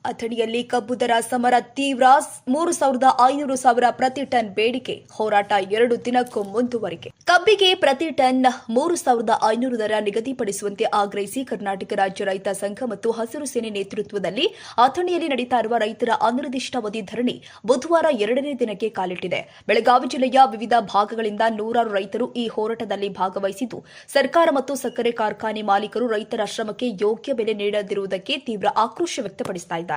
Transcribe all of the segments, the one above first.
ಅಥಣಿಯಲ್ಲಿ ಕಬ್ಬು ದರ ಸಮರ ತೀವ್ರ 3,500 ಪ್ರತಿ ಟನ್ ಬೇಡಿಕೆ ಹೋರಾಟ 2 ದಿನಕ್ಕೂ ಮುಂದುವರಿಕೆ. ಕಬ್ಬಿಗೆ ಪ್ರತಿ ಟನ್ 3,500 ದರ ನಿಗದಿಪಡಿಸುವಂತೆ ಆಗ್ರಹಿಸಿ ಕರ್ನಾಟಕ ರಾಜ್ಯ ರೈತ ಸಂಘ ಮತ್ತು ಹಸಿರು ಸೇನೆ ನೇತೃತ್ವದಲ್ಲಿ ಅಥಣಿಯಲ್ಲಿ ನಡೆಯುತ್ತಾ ಇರುವ ರೈತರ ಅನಿರ್ದಿಷ್ಟಾವಧಿ ಧರಣಿ ಬುಧವಾರ 2ನೇ ದಿನಕ್ಕೆ ಕಾಲಿಟ್ಟಿದೆ. ಬೆಳಗಾವಿ ಜಿಲ್ಲೆಯ ವಿವಿಧ ಭಾಗಗಳಿಂದ ನೂರಾರು ರೈತರು ಈ ಹೋರಾಟದಲ್ಲಿ ಭಾಗವಹಿಸಿದ್ದು, ಸರ್ಕಾರ ಮತ್ತು ಸಕ್ಕರೆ ಕಾರ್ಖಾನೆ ಮಾಲೀಕರು ರೈತರ ಶ್ರಮಕ್ಕೆ ಯೋಗ್ಯ ಬೆಲೆ ನೀಡದಿರುವುದಕ್ಕೆ ತೀವ್ರ ಆಕ್ರೋಶ ವ್ಯಕ್ತಪಡಿಸಿದ್ದಾರೆ.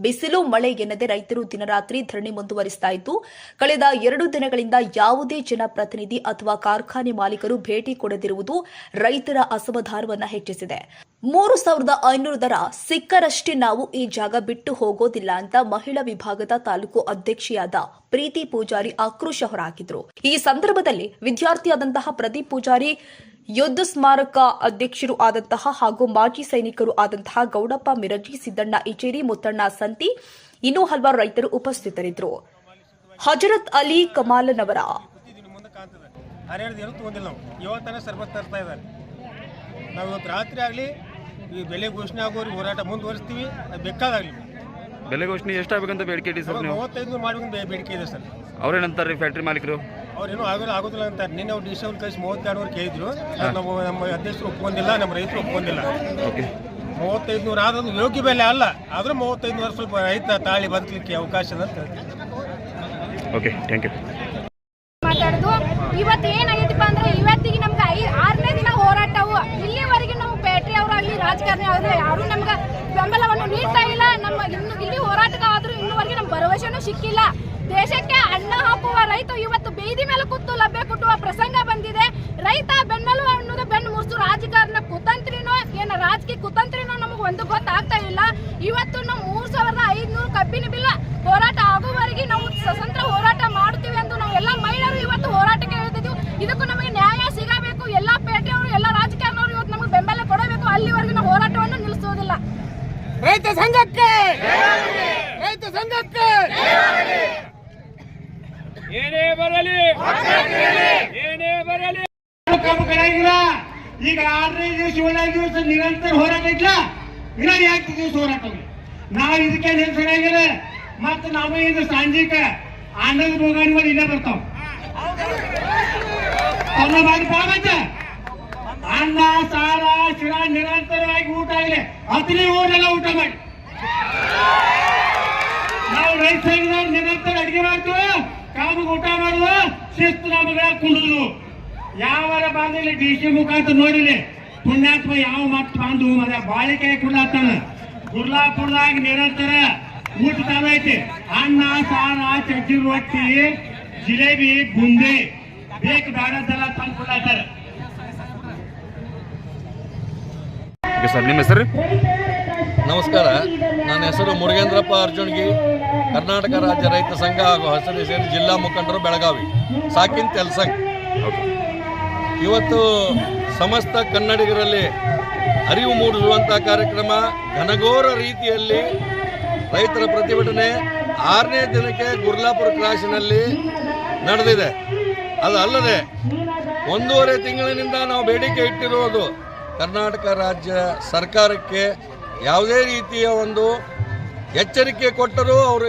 ಬಿಸಿಲು ಮಳೆ ಎನ್ನದೆ ರೈತರು ದಿನರಾತ್ರಿ ಧರಣಿ ಮುಂದುವರಿಸುತ್ತಾ ಇದ್ದು, ಕಳೆದ 2 ದಿನಗಳಿಂದ ಯಾವುದೇ ಜನಪ್ರತಿನಿಧಿ ಅಥವಾ ಕಾರ್ಖಾನೆ ಮಾಲೀಕರು ಭೇಟಿ ಕೊಡದಿರುವುದು ರೈತರ ಅಸಮಾಧಾನವನ್ನು ಹೆಚ್ಚಿಸಿದೆ. 3,500 ದರ ಸಿಕ್ಕರಷ್ಟೇ ನಾವು ಈ ಜಾಗ ಬಿಟ್ಟು ಹೋಗೋದಿಲ್ಲ ಅಂತ ಮಹಿಳಾ ವಿಭಾಗದ ತಾಲೂಕು ಅಧ್ಯಕ್ಷೆಯಾದ ಪ್ರೀತಿ ಪೂಜಾರಿ ಆಕ್ರೋಶ ಹೊರಹಾಕಿದ್ರು. ಈ ಸಂದರ್ಭದಲ್ಲಿ ವಿದ್ಯಾರ್ಥಿಯಾದಂತಹ ಪ್ರದೀಪ್ ಪೂಜಾರಿ, ಯುದ್ಧ ಸ್ಮಾರಕ ಅಧ್ಯಕ್ಷರು ಆದಂತಹ ಹಾಗೂ ಮಾಜಿ ಸೈನಿಕರು ಆದಂತಹ ಗೌಡಪ್ಪ ಮಿರಜಿ, ಸಿದ್ದಣ್ಣ ಇಚೇರಿ, ಮುತ್ತಣ್ಣ ಸಂತಿ, ಇನ್ನೂ ಹಲವಾರು ರೈತರು ಉಪಸ್ಥಿತರಿದ್ದರು. ಹಜರತ್ ಅಲಿ ಕಮಾಲನವರ ನಾವು ಇವತ್ತು ರಾತ್ರಿ ಆಗಲಿ ಈ ಬೆಲೆ ಘೋಷಣೆ ಆಗೋರಿಗೆ ಹೋರಾಟ ಮುಂದುವರಿಸ್ತೀವಿ. ಬೇಕಾದಾಗಲಿ ಬೆಲೆ ಘೋಷಣೆ ಎಷ್ಟಾಗಬೇಕಂತ ಬೇಡಿಕೆ ಇದೆ ಸರ್? 35 ಮಾಡ್ಬೇಕಂತ ಬೇಡಿಕೆ ಇದೆ ಸರ್. ಅವ್ರೇನಂತಾರೆ ಫ್ಯಾಕ್ಟ್ರಿ ಮಾಲೀಕರು? ಅವ್ರೇನು ಆಗೋದಿಲ್ಲ ಅಂತಾರೆ. ನಿನ್ನೆ ಅವ್ರು ಡಿಸೆಂಬರ್ ಕಳಿಸಿ 32 ಕೇಳಿದ್ರು. ನಮ್ಮ ಅಧ್ಯಕ್ಷರು ಒಪ್ಕೊಂಡಿಲ್ಲ, ನಮ್ಮ ರೈತರು ಒಪ್ಕೊಂಡಿಲ್ಲ. 3500 ಆದದ್ದು ಯೋಗ್ಯ ಬೆಲೆ ಅಲ್ಲ, ಆದರೂ 3500 ಸ್ವಲ್ಪ ರೈತ ತಾಳಿ ಬದುಕಲಿಕ್ಕೆ ಅವಕಾಶ ಅಂತ ಹೇಳ್ತೀನಿ. Okay, thank you. ಮಾತಾಡೋದು ಇವತ್ತು ಏನಾಗೈತಿಪ್ಪ ಅಂದ್ರೆ, ಇವತ್ತಿಗೆ ನಮ್ಗೆ 6ನೇ ದಿನ ಹೋರಾಟವು. ಇಲ್ಲಿವರೆಗೆ ನಾವು ಬ್ಯಾಟ್ರಿ ಅವರಾಗಲಿ ರಾಜಕಾರಣಿ ಆಗಲಿ ಯಾರು ನಮ್ಗೆ ಬೆಂಬಲವನ್ನು ನೀಡ್ತಾ ಇಲ್ಲ. ನಮ್ಮ ಇಲ್ಲಿ ಹೋರಾಟಕ್ಕಾದ್ರೂ ಇನ್ನುವರೆಗೆ ನಮ್ಮ ಭರವಸೆನೂ ಸಿಕ್ಕಿಲ್ಲ. ದೇಶಕ್ಕೆ ಅನ್ನ ಹಾಕುವ ರೈತ ಇವತ್ತು ಬೀದಿ ಮೇಲೆ ಕೂತು ಲಭ್ಯ ಕೊಟ್ಟುವ ಪ್ರಸಂಗ ಬಂದಿದೆ. ರೈತ ಬೆನ್ನೆಲುಬು ಅನ್ನೋದು ಬೆನ್ನು ಮುರಿಸು ರಾಜಕಾರಣ ಕುತಂತ್ರಿನೋ ಏನು ರಾಜಕೀಯ ಕುತಂತ್ರಿನೋ ನಮಗೆ ಒಂದು ಗೊತ್ತಾಗ್ತಾ ಇಲ್ಲ. ಇವತ್ತು ನಾವು 3,500 ಕಬ್ಬಿನ ಬಿಲ್ ಹೋರಾಟ ಆಗುವವರೆಗೆ ನಾವು ಸ್ವತಂತ್ರ ಹೋರಾಟ ಮಾಡ್ತೀವಿ ಎಂದು ನಾವು ಎಲ್ಲ ಮಹಿಳೆಯರು ಇವತ್ತು ಹೋರಾಟಕ್ಕೆ ಹೇಳ್ತಿದ್ದೀವಿ. ಇದಕ್ಕೂ ನಮಗೆ ನ್ಯಾಯ ಸಿಗಬೇಕು. ಎಲ್ಲ ಪೇಟೆಯವರು, ಎಲ್ಲ ರಾಜಕಾರಣವರು ಇವತ್ತು ನಮಗೆ ಬೆಂಬಲ ಕೊಡಬೇಕು. ಅಲ್ಲಿವರೆಗೂ ನಾವು ಹೋರಾಟವನ್ನು ನಿಲ್ಲಿಸುವುದಿಲ್ಲ. ರೈತ ಸಂಘಕ್ಕೆ, ರೈತ ಸಂಘಕ್ಕೆ ಏನೇ ಬರಲಿ, ಏನೇ ಬರಲಿ ಕಬ್ಬು ಕಡೆಗಿಲ್ಲ. ಈಗ 6ನೇ ದಿವಸ 7ನೇ ದಿವಸ ನಿರಂತರ ಹೋರಾಟ ಇಟ್ಲ. ಇನ್ನ 2 ದಿವಸ ಹೋರಾಟ ನಾವು ಇದಕ್ಕೆ ನಿಲ್ಸೋಣ. ಮತ್ತೆ ನಾವು ಇದು ಸಾಂಜಿಕ ಆನಂದ ಭೋಗಾನಿಗಳು ಇಲ್ಲೇ ಬರ್ತಾವ. ಅವನ್ನ ಮಾಡಿ ಪಾವತ್ತೆ ಅನ್ನ ಸಾರ ಶಿರ ನಿರಂತರವಾಗಿ ಊಟ ಆಗಲಿ. ಅತಿನಿ ಊರೆಲ್ಲ ಊಟ ಮಾಡಿ ನಾವು ರೈತ ಸಂಘದವ್ರು ನಿರಂತರ ಅಡಿಗೆ ಮಾಡ್ತೀವಿ. ಕಾಮಿಗೆ ಊಟ ಮಾಡುವ ಶಿಸ್ತು ನಮಗೆ ಕುಡಿದು ಯಾವರ ಬಾಂಧಲ್ಲಿ DC ಮುಖಾಂತರ ನೋಡಿಲಿ ಪುಣ್ಯಾತ್ಮ ಯಾವ ಮಾತು ಬಾಂಧು ಮರ ಬಾಳಿಕೆ ಕುಡ್ಲಾತಾನ. ಗುರ್ಲಾಪುರದಾಗ ನಿರಂತರ ಊಟ ಚಾಲು ಐತಿ. ಅನ್ನ ಸಾರ ಚಜ್ಜಿ ರೊಟ್ಟಿ ಜಿಲೇಬಿ ಬುಂದಿ ಬೇಕು ಬೇಡದೆಲ್ಲ ತಂದು ಕೊಡ್ಲಾತಾರ. ಸರ್, ನಿಮ್ಮ ಹೆಸರು? ನಮಸ್ಕಾರ, ನನ್ನ ಹೆಸರು ಮುರುಗೇಂದ್ರಪ್ಪ ಅರ್ಜುನ್ಗಿ, ಕರ್ನಾಟಕ ರಾಜ್ಯ ರೈತ ಸಂಘ ಹಾಗೂ ಹಸಿರು ಸೇನೆ ಜಿಲ್ಲಾ ಮುಖಂಡರು, ಬೆಳಗಾವಿ, ಸಾಕಿನ್ ತೆಲ್ಸಂಗ್. ಇವತ್ತು ಸಮಸ್ತ ಕನ್ನಡಿಗರಲ್ಲಿ ಅರಿವು ಮೂಡಿಸುವಂಥ ಕಾರ್ಯಕ್ರಮ ಘನಘೋರ ರೀತಿಯಲ್ಲಿ ರೈತರ ಪ್ರತಿಭಟನೆ 6ನೇ ದಿನಕ್ಕೆ ಗುರ್ಲಾಪುರ ಕ್ರಾಸಿನಲ್ಲಿ ನಡೆದಿದೆ. ಅದು ಅಲ್ಲದೆ 1.5 ತಿಂಗಳಿನಿಂದ ನಾವು ಬೇಡಿಕೆ ಇಟ್ಟಿರುವುದು ಕರ್ನಾಟಕ ರಾಜ್ಯ ಸರ್ಕಾರಕ್ಕೆ ಯಾವುದೇ ರೀತಿಯ ಒಂದು ಎಚ್ಚರಿಕೆ ಕೊಟ್ಟರೂ ಅವರು